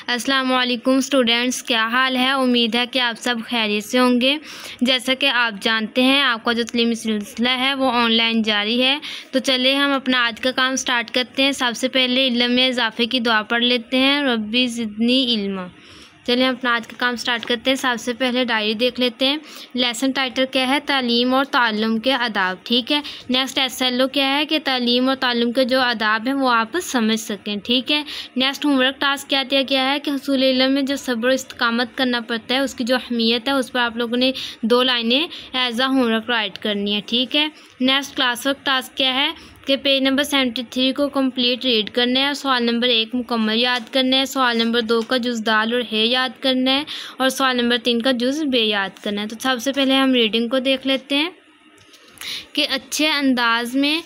अस्सलाम वालेकुम स्टूडेंट्स, क्या हाल है। उम्मीद है कि आप सब खैरियत से होंगे। जैसा कि आप जानते हैं आपका जो तालीमी सिलसिला है वो ऑनलाइन जारी है। तो चलिए हम अपना आज का काम स्टार्ट करते हैं। सबसे पहले इल्म में इजाफे की दुआ पढ़ लेते हैं, रब्बी ज़िदनी इल्मा। चलिए हम अपना आज का काम स्टार्ट करते हैं। सबसे पहले डायरी देख लेते हैं। लेसन टाइटल क्या है, तालीम और ताल्लुम के आदाब। ठीक है। नेक्स्ट SLO क्या है कि तालीम और ताल्लुम के जो आदाब हैं वो आप समझ सकें। ठीक है। नेक्स्ट होमवर्क टास्क क्या दिया गया है कि हुसूल इल्म में जो सब्र और इस्तिकामत करना पड़ता है उसकी जो अहमियत है उस पर आप लोगों ने 2 लाइनें एज अ होमवर्क राइट करनी है। ठीक है। नेक्स्ट क्लास वर्क टास्क क्या है कि पेज नंबर 73 को कंप्लीट रीड करना है और सवाल नंबर 1 मुकम्मल याद करना है, सवाल नंबर 2 का जुज़ दाल और है याद करना है और सवाल नंबर 3 का जुज़ बे याद करना है। तो सबसे पहले हम रीडिंग को देख लेते हैं कि अच्छे अंदाज में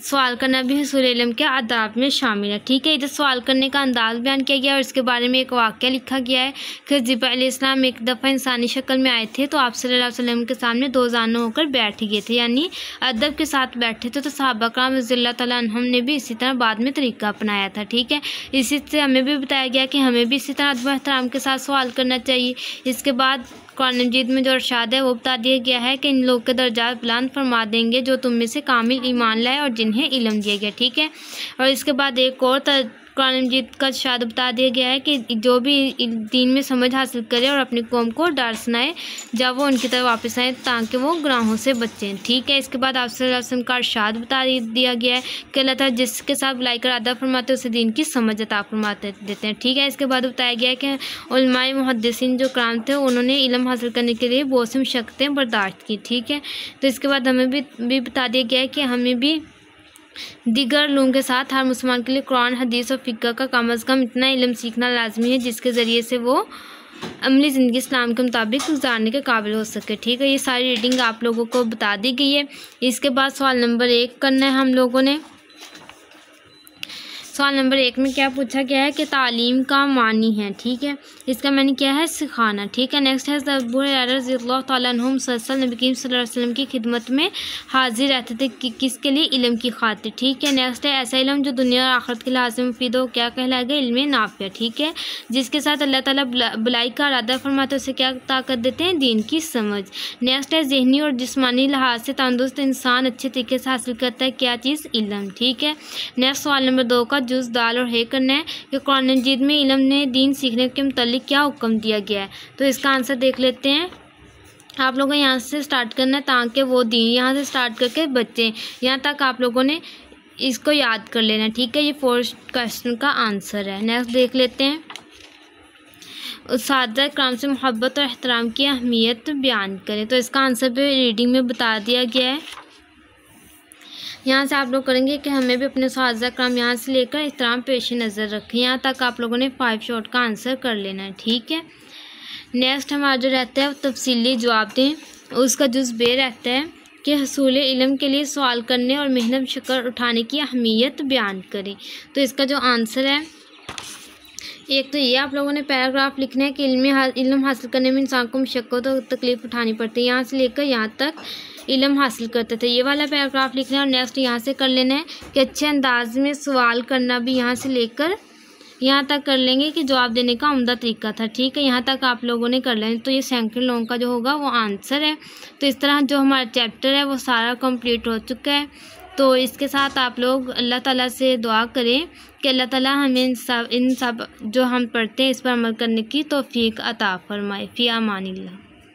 सवाल करना भी हुसूल इल्म के आदाब में शामिल है। ठीक है। इधर सवाल करने का अंदाज बयान किया गया और इसके बारे में एक वाक़या लिखा गया है कि ज़िब अलैहिस्सलाम एक दफ़ा इंसानी शक्ल में आए थे तो आप सल्लल्लाहु अलैहि वसल्लम के सामने 2 जानों होकर बैठ गए थे, यानी अदब के साथ बैठे थे। तो सहाबा कराम रज़ियल्लाहु तआला अन्हुम ने भी इसी तरह बाद में तरीका अपनाया था। ठीक है। इसी से हमें भी बताया गया कि हमें भी इसी तरह अदब एहतराम के साथ सवाल करना चाहिए। इसके बाद कुरान मजीद में जो इरशाद है वो बता दिया गया है कि इन लोग के दर्जात बुलंद फरमा देंगे जो तुम में से कामिल ईमान लाए और जिन्हें इल्म दिया गया। ठीक है। और इसके बाद एक और कुरान मजीद का इरशाद बता दिया गया है कि जो भी दीन में समझ हासिल करे और अपनी कौम को डर सुनाए जब वो उनकी तरफ वापस आए ताकि वो गुनाहों से बचें। ठीक है। इसके बाद आप सल्लल्लाहु अलैहि वसल्लम का इरशाद बता दिया गया है कि अल्लाह ताला जिसके साथ बुलाई कर अदा फरमाते उसे दीन की समझ अता फरमाते देते हैं। ठीक है। इसके बाद बताया गया है कि उलमाए मुहद्दिसीन जो कराम थे उन्होंने इल्म हासिल करने के लिए बहुत सी मशक्क़तें बर्दाश्त की। ठीक है। तो इसके बाद हमें भी बता दिया गया है कि हमें भी दीगर लोगों के साथ हर मुसलमान के लिए कुरान, हदीस और फ़िक़्ह का कम अज़ कम इतना इल्म सीखना लाजमी है जिसके ज़रिए से वो अमली ज़िंदगी इस्लाम के मुताबिक गुजारने के काबिल हो सके। ठीक है। ये सारी रीडिंग आप लोगों को बता दी गई है। इसके बाद सवाल नंबर 1 करना है हम लोगों ने। सवाल नंबर 1 में क्या पूछा गया है कि तालीम का मानी है। ठीक है। इसका मानी क्या है, सिखाना। ठीक है। नेक्स्ट है अबू हुरैरा रज़ियल्लाहु तआला अन्हुम नबी करीम सल्लल्लाहु अलैहि वसल्लम की खिदमत में हाजिर रहते थे किसके लिए, इल्म की खातिर। ठीक है। नेक्स्ट है ऐसा इल्म जो दुनिया और आखिरत के लिहाज से मुफीद हो, क्या कहलाएगा, इल्म नाफ़िया। ठीक है। जिसके साथ अल्लाह ताला बुलाई का इरादा फरमाते उसे क्या ताकत देते हैं, दीन की समझ। नेक्स्ट है ज़हनी और जिस्मानी लिहाज से तंदुरुस्त इंसान अच्छे तरीके से हासिल करता है क्या चीज़, इल्म। ठीक है। नेक्स्ट सवाल नंबर 2 का जुज़ दाल और है करना है कि कुरान मजीद में इल्म ने दीन सीखने के मुतालिक क्या हुक्म दिया गया है। तो इसका आंसर देख लेते हैं। आप लोगों ने यहाँ से स्टार्ट करना है ताकि वो दीन यहाँ से स्टार्ट करके बच्चे यहाँ तक आप लोगों ने इसको याद कर लेना। ठीक है। ये 4th क्वेश्चन का आंसर है। नेक्स्ट देख लेते हैं। उस्ताद कराम से मोहब्बत और एहतराम की अहमियत बयान करें। तो इसका आंसर भी रीडिंग में बता दिया गया है। यहाँ से आप लोग करेंगे कि हमें भी अपने उस्ताद कराम यहाँ से लेकर एहतराम पेश नज़र रखें। यहाँ तक आप लोगों ने 5 शॉर्ट का आंसर कर लेना है। ठीक है। नेक्स्ट हमारा जो रहता है तफसीली जवाब दें, उसका जुज़ बे रहता है कि हसूल इल्म के लिए सवाल करने और मेहनत शक्र उठाने की अहमियत बयान करें। तो इसका जो आंसर है, एक तो ये आप लोगों ने पैराग्राफ लिखना है कि इल्म हासिल करने में इंसान को मशक्क़त और तकलीफ़ उठानी पड़ती है, यहाँ से लेकर यहाँ तक इल्म हासिल करते थे, ये वाला पैराग्राफ लिखना है। और नेक्स्ट यहाँ से कर लेना है कि अच्छे अंदाज में सवाल करना भी यहाँ से लेकर यहाँ तक कर लेंगे कि जवाब देने का उम्दा तरीका था। ठीक है। यहाँ तक आप लोगों ने कर लेना। तो ये सेकंड लोगों का जो होगा वो आंसर है। तो इस तरह जो हमारा चैप्टर है वो सारा कंप्लीट हो चुका है। तो इसके साथ आप लोग अल्लाह ताला से दुआ करें कि अल्लाह ताला हमें इन सब जो हम पढ़ते हैं इस पर अमल करने की तौफीक अता फरमाए। फ़ी अमानिल्लाह।